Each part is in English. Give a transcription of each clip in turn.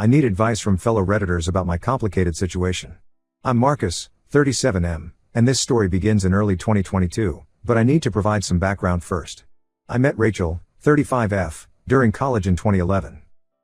I need advice from fellow Redditors about my complicated situation. I'm Marcus, 37M, and this story begins in early 2022, but I need to provide some background first. I met Rachel, 35F, during college in 2011.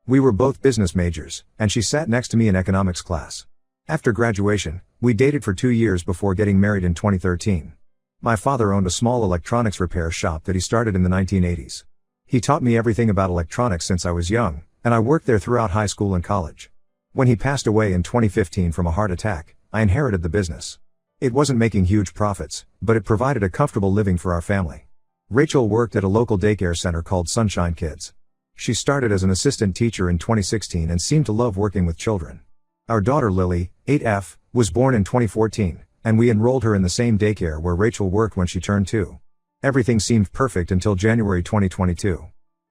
We were both business majors, and she sat next to me in economics class. After graduation, we dated for 2 years before getting married in 2013. My father owned a small electronics repair shop that he started in the 1980s. He taught me everything about electronics since I was young, and I worked there throughout high school and college. When he passed away in 2015 from a heart attack, I inherited the business. It wasn't making huge profits, but it provided a comfortable living for our family. Rachel worked at a local daycare center called Sunshine Kids. She started as an assistant teacher in 2016 and seemed to love working with children. Our daughter Lily, 8F, was born in 2014, and we enrolled her in the same daycare where Rachel worked when she turned 2. Everything seemed perfect until January 2022.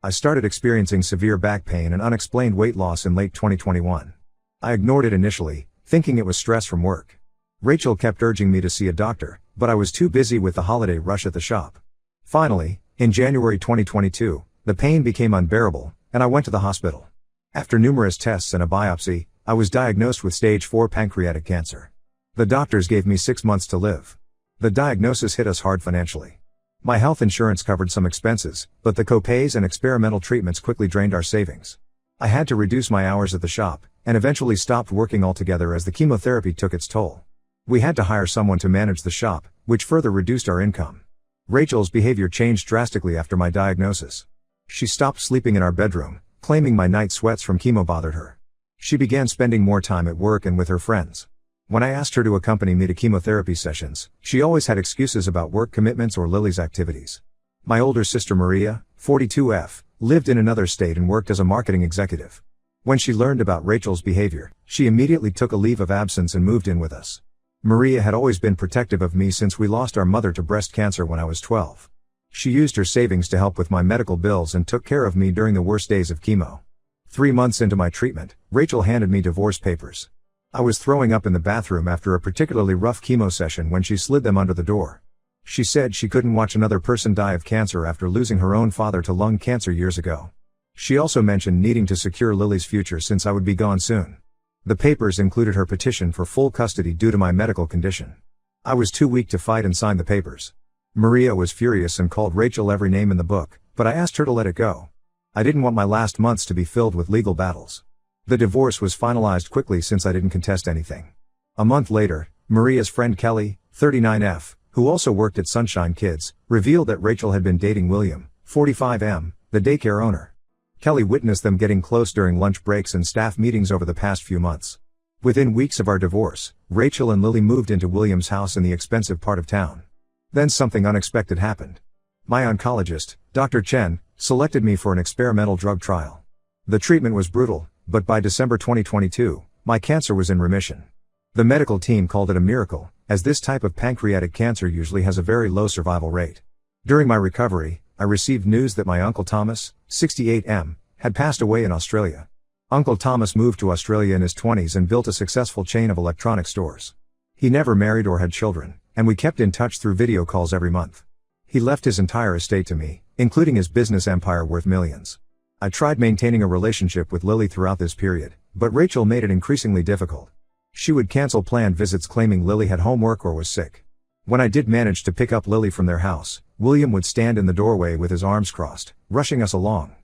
I started experiencing severe back pain and unexplained weight loss in late 2021. I ignored it initially, thinking it was stress from work. Rachel kept urging me to see a doctor, but I was too busy with the holiday rush at the shop. Finally, in January 2022, the pain became unbearable, and I went to the hospital. After numerous tests and a biopsy, I was diagnosed with stage 4 pancreatic cancer. The doctors gave me 6 months to live. The diagnosis hit us hard financially. My health insurance covered some expenses, but the co-pays and experimental treatments quickly drained our savings. I had to reduce my hours at the shop, and eventually stopped working altogether as the chemotherapy took its toll. We had to hire someone to manage the shop, which further reduced our income. Rachel's behavior changed drastically after my diagnosis. She stopped sleeping in our bedroom, claiming my night sweats from chemo bothered her. She began spending more time at work and with her friends. When I asked her to accompany me to chemotherapy sessions, she always had excuses about work commitments or Lily's activities. My older sister Maria, 42F, lived in another state and worked as a marketing executive. When she learned about Rachel's behavior, she immediately took a leave of absence and moved in with us. Maria had always been protective of me since we lost our mother to breast cancer when I was 12. She used her savings to help with my medical bills and took care of me during the worst days of chemo. 3 months into my treatment, Rachel handed me divorce papers. I was throwing up in the bathroom after a particularly rough chemo session when she slid them under the door. She said she couldn't watch another person die of cancer after losing her own father to lung cancer years ago. She also mentioned needing to secure Lily's future since I would be gone soon. The papers included her petition for full custody due to my medical condition. I was too weak to fight and sign the papers. Maria was furious and called Rachel every name in the book, but I asked her to let it go. I didn't want my last months to be filled with legal battles. The divorce was finalized quickly since I didn't contest anything. A month later, Maria's friend Kelly, 39F, who also worked at Sunshine Kids, revealed that Rachel had been dating William, 45M, the daycare owner. Kelly witnessed them getting close during lunch breaks and staff meetings over the past few months. Within weeks of our divorce, Rachel and Lily moved into William's house in the expensive part of town. Then something unexpected happened. My oncologist, Dr. Chen, selected me for an experimental drug trial. The treatment was brutal, but by December 2022, my cancer was in remission. The medical team called it a miracle, as this type of pancreatic cancer usually has a very low survival rate. During my recovery, I received news that my Uncle Thomas, 68M, had passed away in Australia. Uncle Thomas moved to Australia in his 20s and built a successful chain of electronic stores. He never married or had children, and we kept in touch through video calls every month. He left his entire estate to me, including his business empire worth millions. I tried maintaining a relationship with Lily throughout this period, but Rachel made it increasingly difficult. She would cancel planned visits claiming Lily had homework or was sick. When I did manage to pick up Lily from their house, William would stand in the doorway with his arms crossed, rushing us along.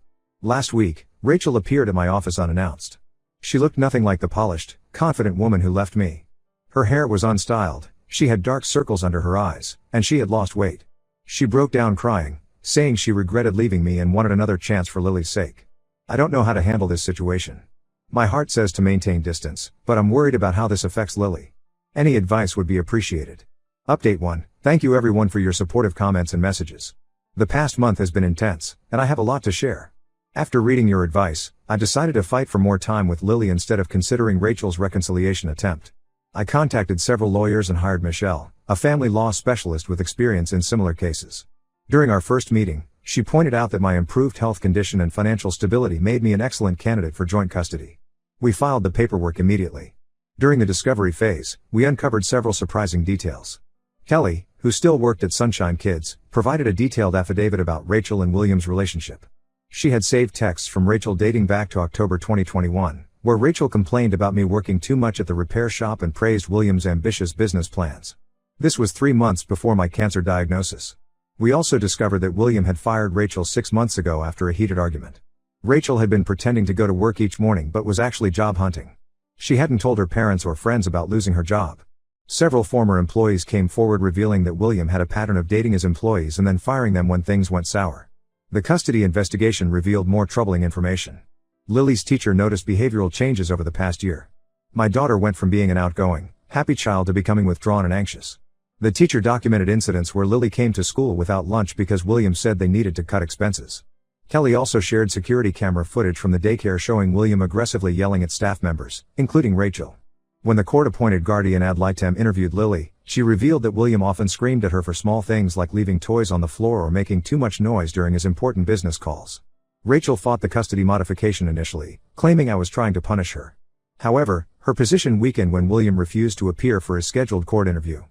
Last week, Rachel appeared at my office unannounced. She looked nothing like the polished, confident woman who left me. Her hair was unstyled, she had dark circles under her eyes, and she had lost weight. She broke down crying, saying she regretted leaving me and wanted another chance for Lily's sake. I don't know how to handle this situation. My heart says to maintain distance, but I'm worried about how this affects Lily. Any advice would be appreciated. Update 1. Thank you everyone for your supportive comments and messages. The past month has been intense, and I have a lot to share. After reading your advice, I decided to fight for more time with Lily instead of considering Rachel's reconciliation attempt. I contacted several lawyers and hired Michelle, a family law specialist with experience in similar cases. During our first meeting, she pointed out that my improved health condition and financial stability made me an excellent candidate for joint custody. We filed the paperwork immediately. During the discovery phase, we uncovered several surprising details. Kelly, who still worked at Sunshine Kids, provided a detailed affidavit about Rachel and William's relationship. She had saved texts from Rachel dating back to October 2021, where Rachel complained about me working too much at the repair shop and praised William's ambitious business plans. This was 3 months before my cancer diagnosis. We also discovered that William had fired Rachel 6 months ago after a heated argument. Rachel had been pretending to go to work each morning but was actually job hunting. She hadn't told her parents or friends about losing her job. Several former employees came forward revealing that William had a pattern of dating his employees and then firing them when things went sour. The custody investigation revealed more troubling information. Lily's teacher noticed behavioral changes over the past year. My daughter went from being an outgoing, happy child to becoming withdrawn and anxious. The teacher documented incidents where Lily came to school without lunch because William said they needed to cut expenses. Kelly also shared security camera footage from the daycare showing William aggressively yelling at staff members, including Rachel. When the court-appointed guardian ad litem interviewed Lily, she revealed that William often screamed at her for small things like leaving toys on the floor or making too much noise during his important business calls. Rachel fought the custody modification initially, claiming I was trying to punish her. However, her position weakened when William refused to appear for his scheduled court interview.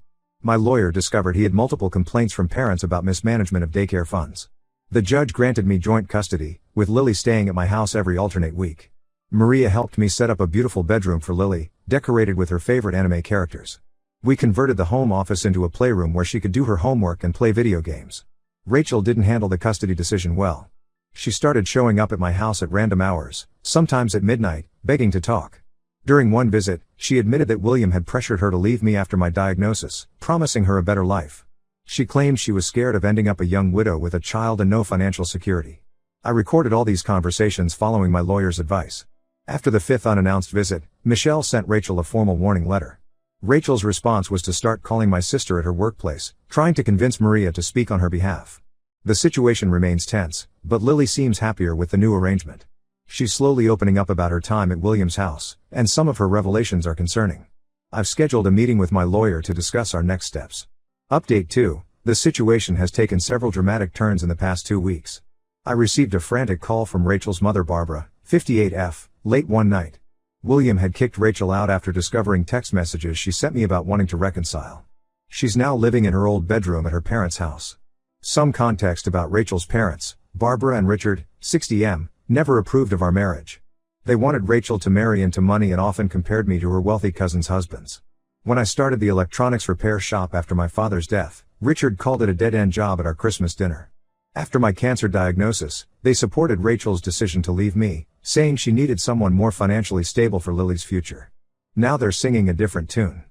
My lawyer discovered he had multiple complaints from parents about mismanagement of daycare funds. The judge granted me joint custody, with Lily staying at my house every alternate week. Maria helped me set up a beautiful bedroom for Lily, decorated with her favorite anime characters. We converted the home office into a playroom where she could do her homework and play video games. Rachel didn't handle the custody decision well. She started showing up at my house at random hours, sometimes at midnight, begging to talk. During one visit, she admitted that William had pressured her to leave me after my diagnosis, promising her a better life. She claimed she was scared of ending up a young widow with a child and no financial security. I recorded all these conversations following my lawyer's advice. After the 5th unannounced visit, Michelle sent Rachel a formal warning letter. Rachel's response was to start calling my sister at her workplace, trying to convince Maria to speak on her behalf. The situation remains tense, but Lily seems happier with the new arrangement. She's slowly opening up about her time at William's house, and some of her revelations are concerning. I've scheduled a meeting with my lawyer to discuss our next steps. Update 2. The situation has taken several dramatic turns in the past 2 weeks. I received a frantic call from Rachel's mother Barbara, 58F, late one night. William had kicked Rachel out after discovering text messages she sent me about wanting to reconcile. She's now living in her old bedroom at her parents' house. Some context about Rachel's parents, Barbara and Richard, 60M, never approved of our marriage. They wanted Rachel to marry into money and often compared me to her wealthy cousin's husbands. When I started the electronics repair shop after my father's death, Richard called it a dead-end job at our Christmas dinner. After my cancer diagnosis, they supported Rachel's decision to leave me, saying she needed someone more financially stable for Lily's future. Now they're singing a different tune.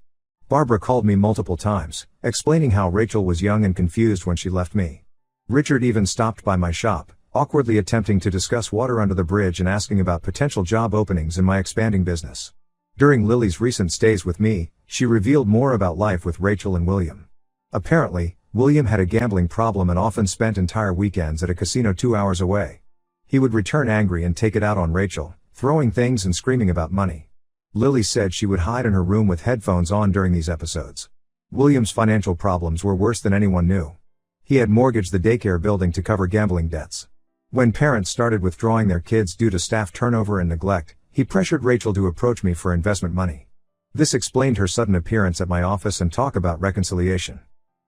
Barbara called me multiple times, explaining how Rachel was young and confused when she left me. Richard even stopped by my shop, awkwardly attempting to discuss water under the bridge and asking about potential job openings in my expanding business. During Lily's recent stays with me, she revealed more about life with Rachel and William. Apparently, William had a gambling problem and often spent entire weekends at a casino 2 hours away. He would return angry and take it out on Rachel, throwing things and screaming about money. Lily said she would hide in her room with headphones on during these episodes. William's financial problems were worse than anyone knew. He had mortgaged the daycare building to cover gambling debts. When parents started withdrawing their kids due to staff turnover and neglect, he pressured Rachel to approach me for investment money. This explained her sudden appearance at my office and talk about reconciliation.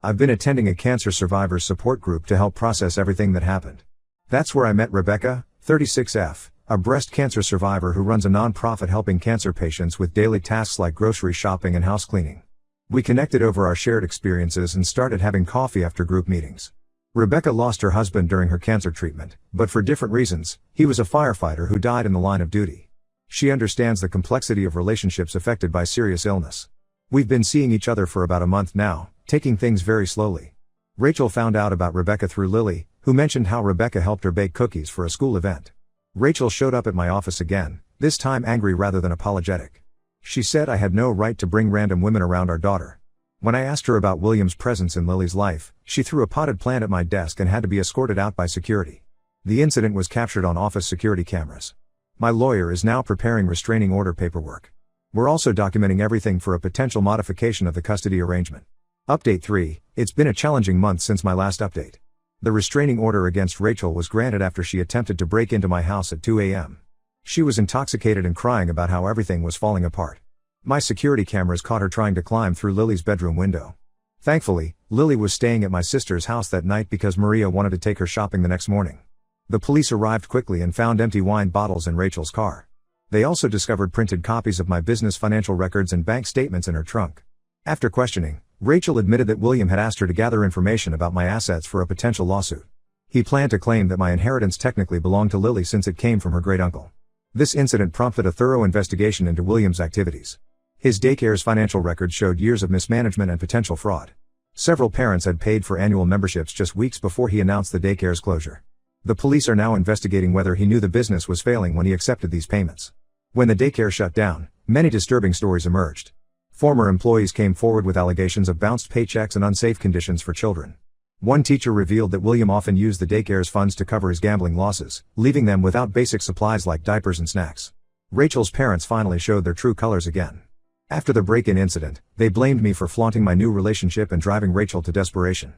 I've been attending a cancer survivors support group to help process everything that happened. That's where I met Rebecca, 36F, a breast cancer survivor who runs a non-profit helping cancer patients with daily tasks like grocery shopping and house cleaning. We connected over our shared experiences and started having coffee after group meetings. Rebecca lost her husband during her cancer treatment, but for different reasons. He was a firefighter who died in the line of duty. She understands the complexity of relationships affected by serious illness. We've been seeing each other for about a month now, taking things very slowly. Rachel found out about Rebecca through Lily, who mentioned how Rebecca helped her bake cookies for a school event. Rachel showed up at my office again, this time angry rather than apologetic. She said I had no right to bring random women around our daughter. When I asked her about William's presence in Lily's life, she threw a potted plant at my desk and had to be escorted out by security. The incident was captured on office security cameras. My lawyer is now preparing restraining order paperwork. We're also documenting everything for a potential modification of the custody arrangement. Update 3. It's been a challenging month since my last update. The restraining order against Rachel was granted after she attempted to break into my house at 2 a.m. She was intoxicated and crying about how everything was falling apart. My security cameras caught her trying to climb through Lily's bedroom window. Thankfully, Lily was staying at my sister's house that night because Maria wanted to take her shopping the next morning. The police arrived quickly and found empty wine bottles in Rachel's car. They also discovered printed copies of my business financial records and bank statements in her trunk. After questioning, Rachel admitted that William had asked her to gather information about my assets for a potential lawsuit. He planned to claim that my inheritance technically belonged to Lily since it came from her great-uncle. This incident prompted a thorough investigation into William's activities. His daycare's financial records showed years of mismanagement and potential fraud. Several parents had paid for annual memberships just weeks before he announced the daycare's closure. The police are now investigating whether he knew the business was failing when he accepted these payments. When the daycare shut down, many disturbing stories emerged. Former employees came forward with allegations of bounced paychecks and unsafe conditions for children. One teacher revealed that William often used the daycare's funds to cover his gambling losses, leaving them without basic supplies like diapers and snacks. Rachel's parents finally showed their true colors again. After the break-in incident, they blamed me for flaunting my new relationship and driving Rachel to desperation.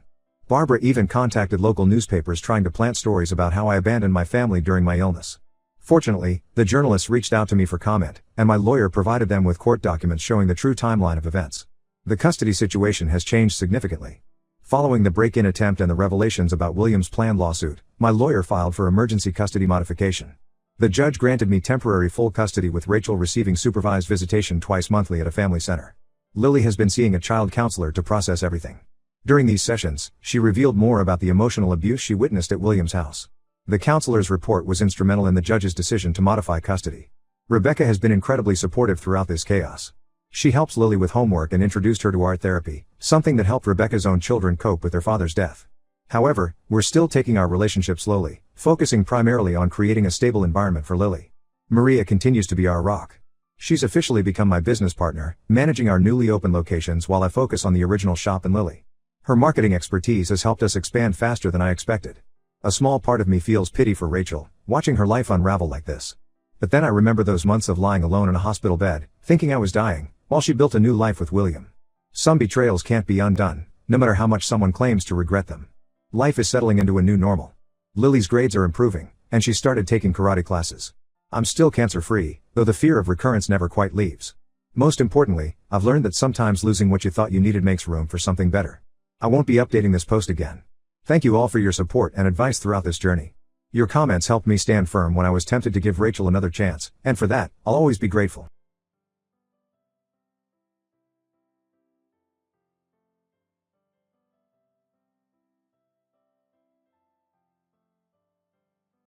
Barbara even contacted local newspapers trying to plant stories about how I abandoned my family during my illness. Fortunately, the journalists reached out to me for comment, and my lawyer provided them with court documents showing the true timeline of events. The custody situation has changed significantly. Following the break-in attempt and the revelations about William's planned lawsuit, my lawyer filed for emergency custody modification. The judge granted me temporary full custody with Rachel receiving supervised visitation twice monthly at a family center. Lily has been seeing a child counselor to process everything. During these sessions, she revealed more about the emotional abuse she witnessed at William's house. The counselor's report was instrumental in the judge's decision to modify custody. Rebecca has been incredibly supportive throughout this chaos. She helps Lily with homework and introduced her to art therapy, something that helped Rebecca's own children cope with their father's death. However, we're still taking our relationship slowly, focusing primarily on creating a stable environment for Lily. Maria continues to be our rock. She's officially become my business partner, managing our newly open locations while I focus on the original shop and Lily. Her marketing expertise has helped us expand faster than I expected. A small part of me feels pity for Rachel, watching her life unravel like this. But then I remember those months of lying alone in a hospital bed, thinking I was dying, while she built a new life with William. Some betrayals can't be undone, no matter how much someone claims to regret them. Life is settling into a new normal. Lily's grades are improving, and she started taking karate classes. I'm still cancer-free, though the fear of recurrence never quite leaves. Most importantly, I've learned that sometimes losing what you thought you needed makes room for something better. I won't be updating this post again. Thank you all for your support and advice throughout this journey. Your comments helped me stand firm when I was tempted to give Rachel another chance, and for that, I'll always be grateful.